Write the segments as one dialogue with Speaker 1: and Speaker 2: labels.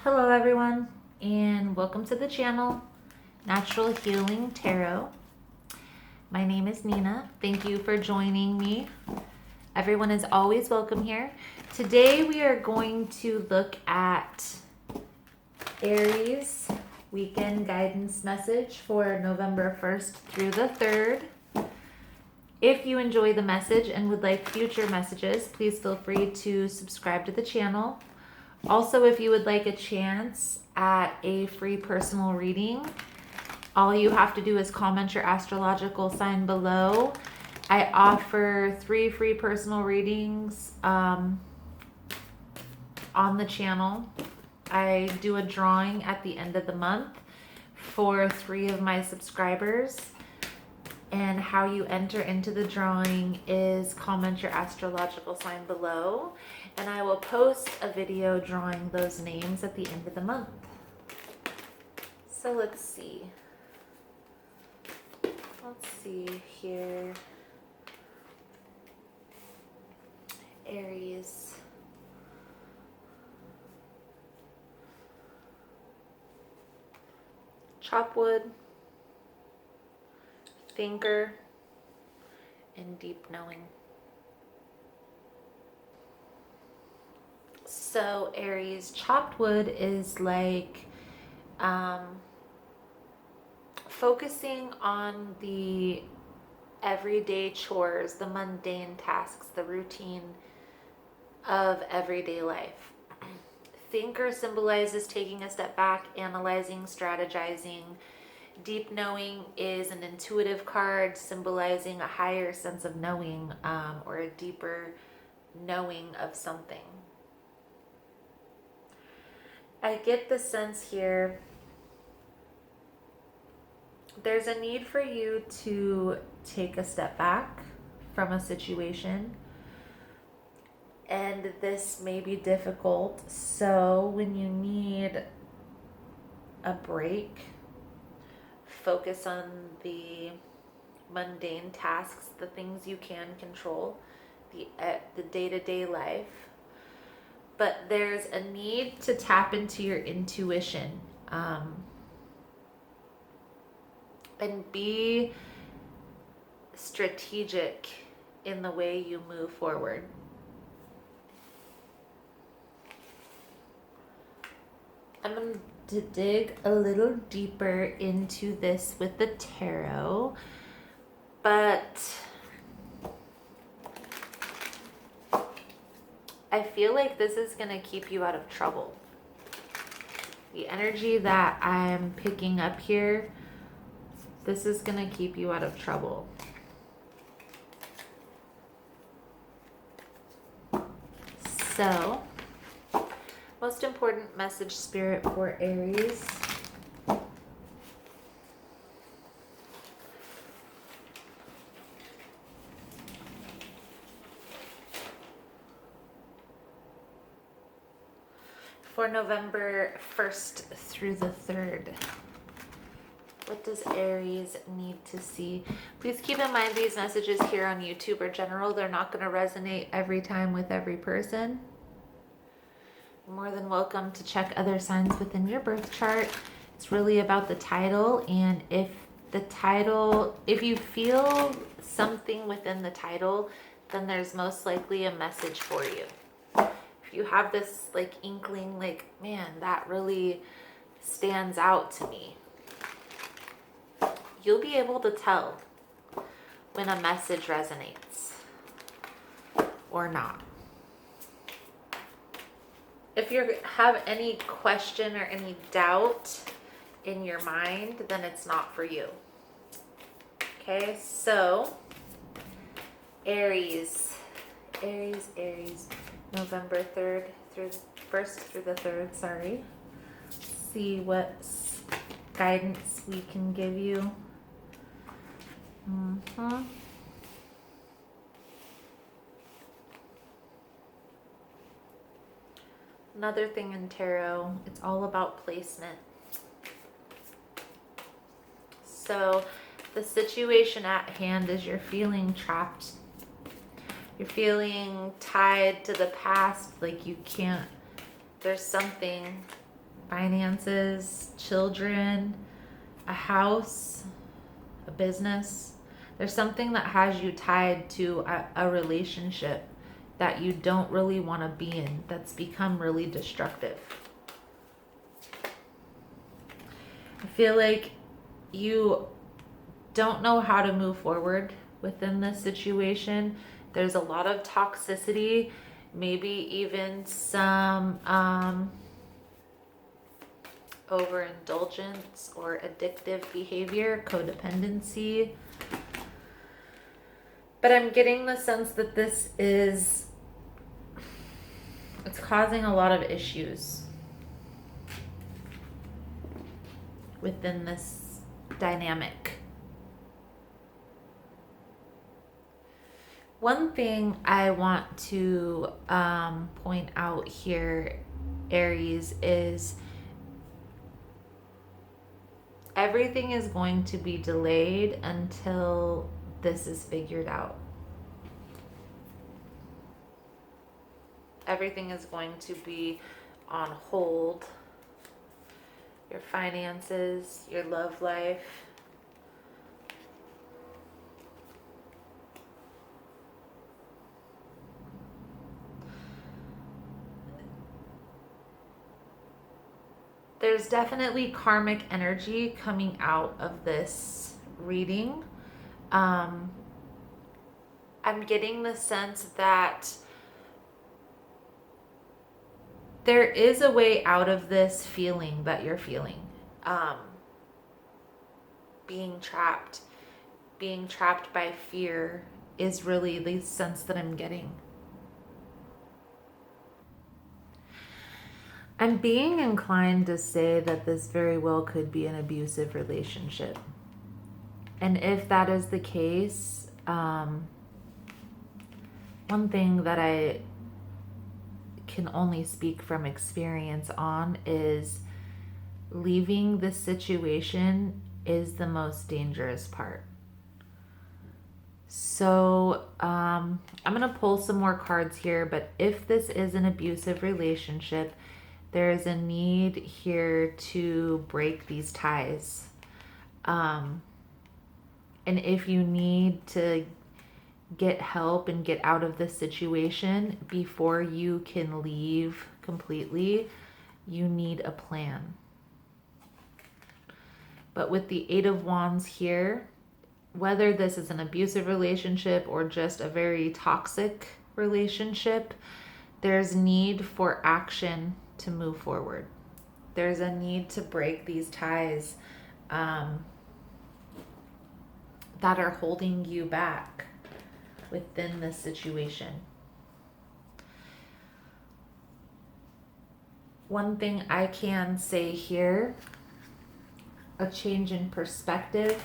Speaker 1: Hello everyone, and welcome to the channel, Natural Healing Tarot. My name is Nina. Thank you for joining me. Everyone is always welcome here. Today we are going to look at Aries weekend guidance message for November 1st through the 3rd. If you enjoy the message and would like future messages, please feel free to subscribe to the channel. Also, if you would like a chance at a free personal reading, all you have to do is comment your astrological sign below. I offer 3 free personal readings on the channel. I do a drawing at the end of the month for 3 of my subscribers. And how you enter into the drawing is comment your astrological sign below, and I will post a video drawing those names at the end of the month. So let's see. Let's see here. Aries. Chop wood. Thinker, and deep knowing. So Aries, chopped wood is like focusing on the everyday chores, the mundane tasks, the routine of everyday life. Thinker symbolizes taking a step back, analyzing, strategizing. Deep knowing is an intuitive card symbolizing a higher sense of knowing or a deeper knowing of something. I get the sense here there's a need for you to take a step back from a situation, and this may be difficult. So when you need a break, focus on the mundane tasks, the things you can control, the day-to-day life. But there's a need to tap into your intuition and be strategic in the way you move forward. I'm going to dig a little deeper into this with the tarot, but I feel like this is going to keep you out of trouble. The energy that I'm picking up here, this is going to keep you out of trouble. So, most important message, Spirit, for Aries. For November 1st through the 3rd. What does Aries need to see? Please keep in mind these messages here on YouTube are general. They're not going to resonate every time with every person. You're more than welcome to check other signs within your birth chart. It's really about the title, and if you feel something within the title, then there's most likely a message for you. If you have this like inkling, like, man, that really stands out to me, you'll be able to tell when a message resonates or not. If you have any question or any doubt in your mind, then it's not for you. Okay, so Aries, November 3rd through 1st through the 3rd, sorry. See what guidance we can give you. Another thing in tarot, it's all about placement. So the situation at hand is you're feeling trapped. You're feeling tied to the past, like you can't, there's something finances, children, a house, a business. There's something that has you tied to a relationship that you don't really want to be in, that's become really destructive. I feel like you don't know how to move forward within this situation. There's a lot of toxicity, maybe even some overindulgence or addictive behavior, codependency. But I'm getting the sense that it's causing a lot of issues within this dynamic. One thing I want to point out here, Aries, is everything is going to be delayed until this is figured out. Everything is going to be on hold. Your finances, your love life. There's definitely karmic energy coming out of this reading. I'm getting the sense that there is a way out of this feeling that you're feeling. Being trapped by fear is really the sense that I'm getting. I'm being inclined to say that this very well could be an abusive relationship. And if that is the case, one thing that I can only speak from experience on is leaving the situation is the most dangerous part. So I'm going to pull some more cards here, but if this is an abusive relationship, there is a need here to break these ties. And if you need to get help and get out of this situation before you can leave completely, you need a plan. But with the Eight of Wands here, whether this is an abusive relationship or just a very toxic relationship, there's need for action to move forward. There's a need to break these ties that are holding you back within this situation. One thing I can say here, a change in perspective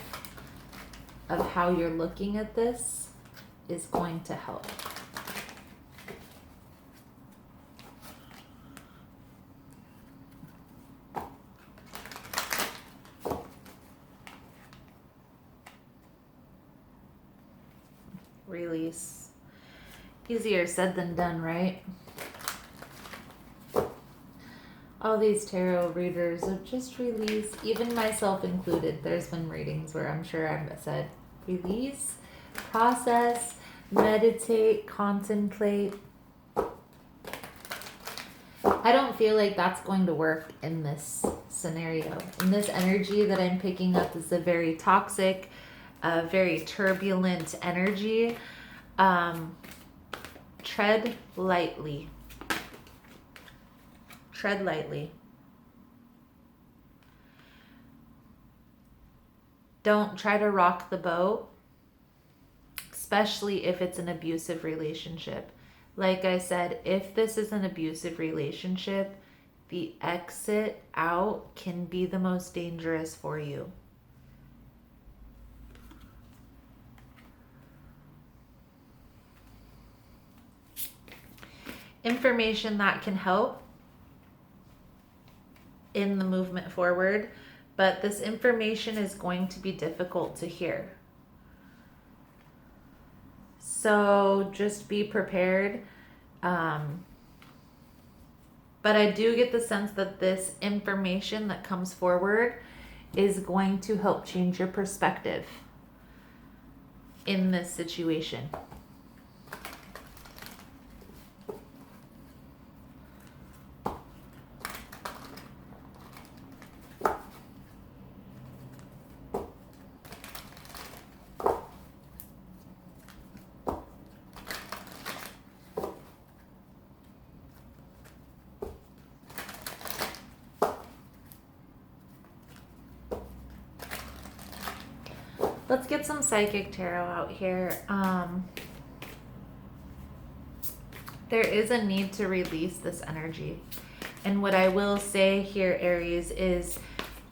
Speaker 1: of how you're looking at this is going to help. Release. Easier said than done, right? All these tarot readers are just release, even myself included. There's been readings where I'm sure I've said release, process, meditate, contemplate. I don't feel like that's going to work in this scenario. In this energy that I'm picking up is a very toxic, very turbulent energy. Tread lightly. Tread lightly. Don't try to rock the boat, especially if it's an abusive relationship. Like I said, if this is an abusive relationship, the exit out can be the most dangerous for you. Information that can help in the movement forward, but this information is going to be difficult to hear. So just be prepared. But I do get the sense that this information that comes forward is going to help change your perspective in this situation. Let's get some psychic tarot out here. There is a need to release this energy. And what I will say here, Aries, is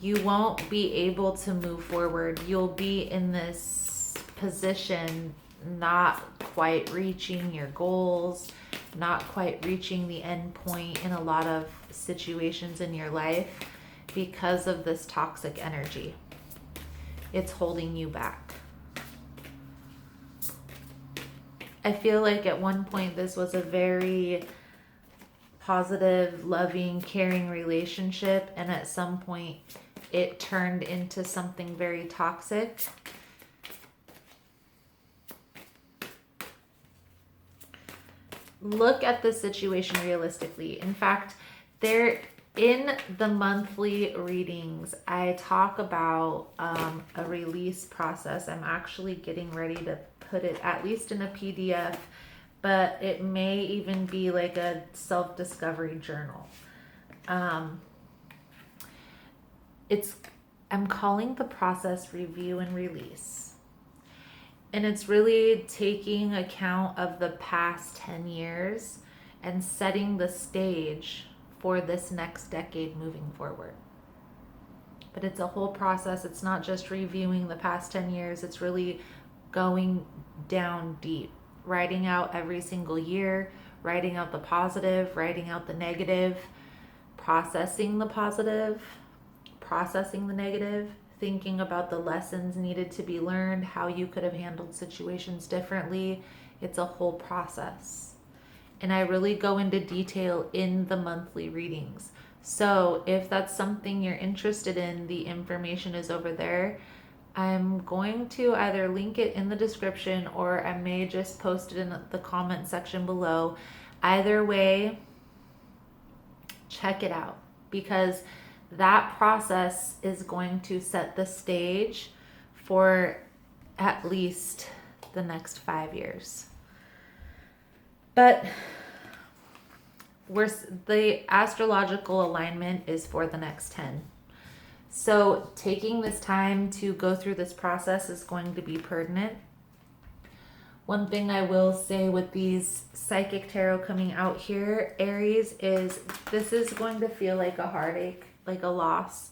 Speaker 1: you won't be able to move forward. You'll be in this position, not quite reaching your goals, not quite reaching the end point in a lot of situations in your life because of this toxic energy. It's holding you back. I feel like at one point this was a very positive, loving, caring relationship, and at some point it turned into something very toxic. Look at the situation realistically. In fact, in the monthly readings, I talk about a release process. I'm actually getting ready to put it at least in a PDF, but it may even be like a self-discovery journal. I'm calling the process review and release. And it's really taking account of the past 10 years and setting the stage for this next decade moving forward. But it's a whole process. It's not just reviewing the past 10 years. It's really going down deep, writing out every single year, writing out the positive, writing out the negative, processing the positive, processing the negative, thinking about the lessons needed to be learned, how you could have handled situations differently. It's a whole process. And I really go into detail in the monthly readings. So if that's something you're interested in, the information is over there. I'm going to either link it in the description or I may just post it in the comment section below. Either way, check it out, because that process is going to set the stage for at least the next 5 years. But the astrological alignment is for the next 10. So taking this time to go through this process is going to be pertinent. One thing I will say with these psychic tarot coming out here, Aries, is this is going to feel like a heartache, like a loss,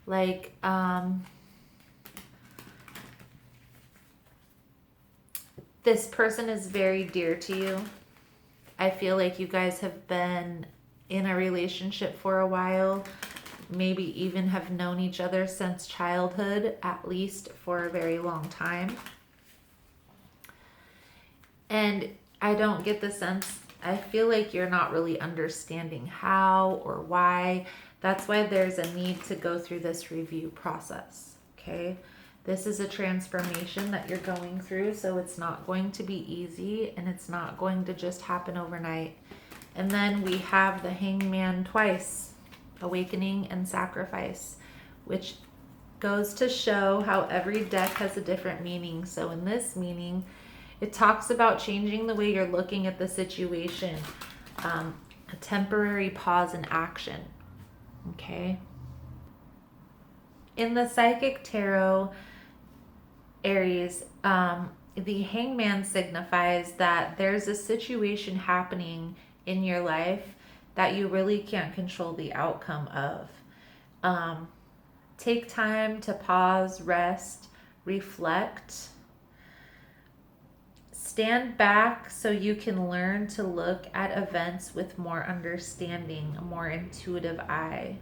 Speaker 1: like this person is very dear to you. I feel like you guys have been in a relationship for a while, maybe even have known each other since childhood, at least for a very long time. And I don't get the sense, I feel like you're not really understanding how or why. That's why there's a need to go through this review process, okay? This is a transformation that you're going through, so it's not going to be easy and it's not going to just happen overnight. And then we have the Hangman twice, awakening and sacrifice, which goes to show how every deck has a different meaning. So in this meaning, it talks about changing the way you're looking at the situation, a temporary pause in action, okay? In the Psychic Tarot, Aries, the Hangman signifies that there's a situation happening in your life that you really can't control the outcome of. Take time to pause, rest, reflect. Stand back so you can learn to look at events with more understanding, a more intuitive eye.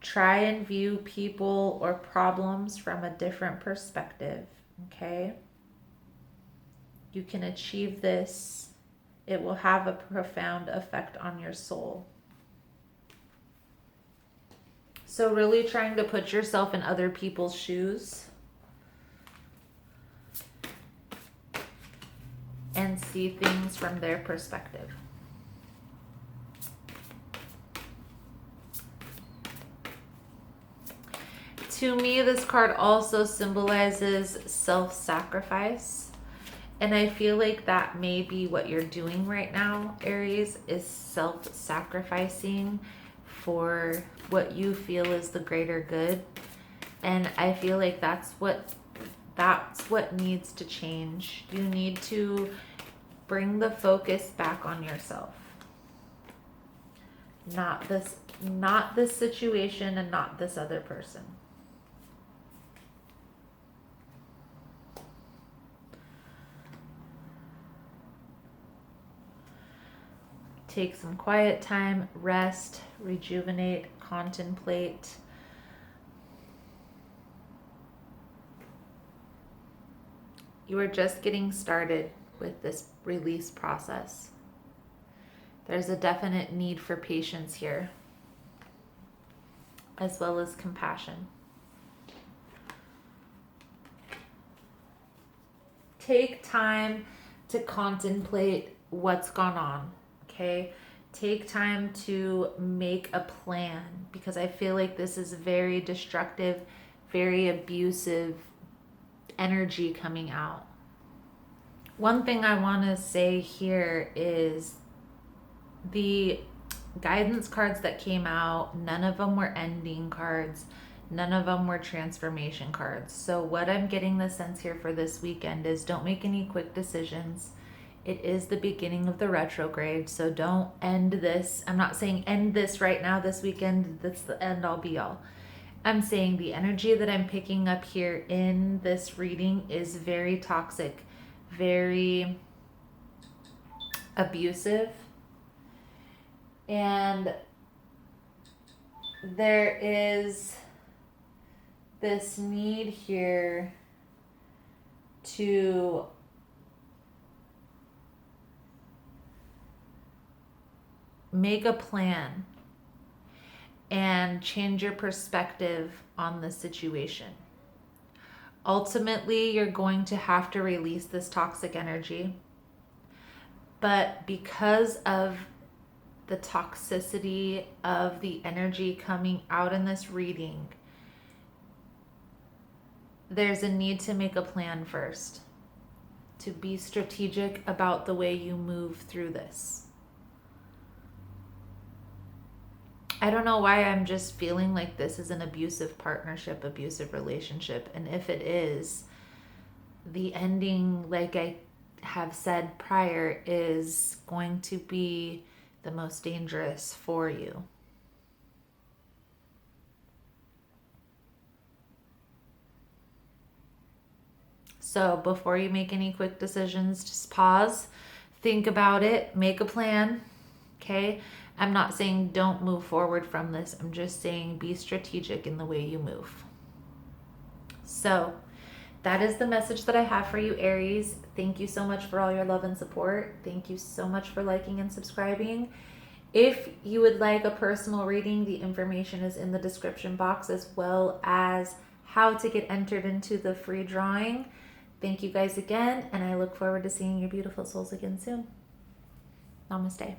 Speaker 1: Try and view people or problems from a different perspective, okay? You can achieve this it will have a profound effect on your soul. So really trying to put yourself in other people's shoes and see things from their perspective. To me, this card also symbolizes self-sacrifice. And I feel like that may be what you're doing right now, Aries, is self-sacrificing for what you feel is the greater good. And I feel like that's what needs to change. You need to bring the focus back on yourself. Not this situation and not this other person. Take some quiet time, rest, rejuvenate, contemplate. You are just getting started with this release process. There's a definite need for patience here, as well as compassion. Take time to contemplate what's gone on. Okay, take time to make a plan, because I feel like this is very destructive, very abusive energy coming out. One thing I want to say here is the guidance cards that came out, none of them were ending cards. None of them were transformation cards. So what I'm getting the sense here for this weekend is don't make any quick decisions. It is the beginning of the retrograde, so don't end this. I'm not saying end this right now, this weekend. That's the end all be all. I'm saying the energy that I'm picking up here in this reading is very toxic, very abusive. And there is this need here to make a plan and change your perspective on the situation. Ultimately, you're going to have to release this toxic energy. But because of the toxicity of the energy coming out in this reading, there's a need to make a plan first, to be strategic about the way you move through this. I don't know why I'm just feeling like this is an abusive partnership, abusive relationship. And if it is, the ending, like I have said prior, is going to be the most dangerous for you. So before you make any quick decisions, just pause, think about it, make a plan, okay? I'm not saying don't move forward from this. I'm just saying be strategic in the way you move. So that is the message that I have for you, Aries. Thank you so much for all your love and support. Thank you so much for liking and subscribing. If you would like a personal reading, the information is in the description box, as well as how to get entered into the free drawing. Thank you guys again, and I look forward to seeing your beautiful souls again soon. Namaste.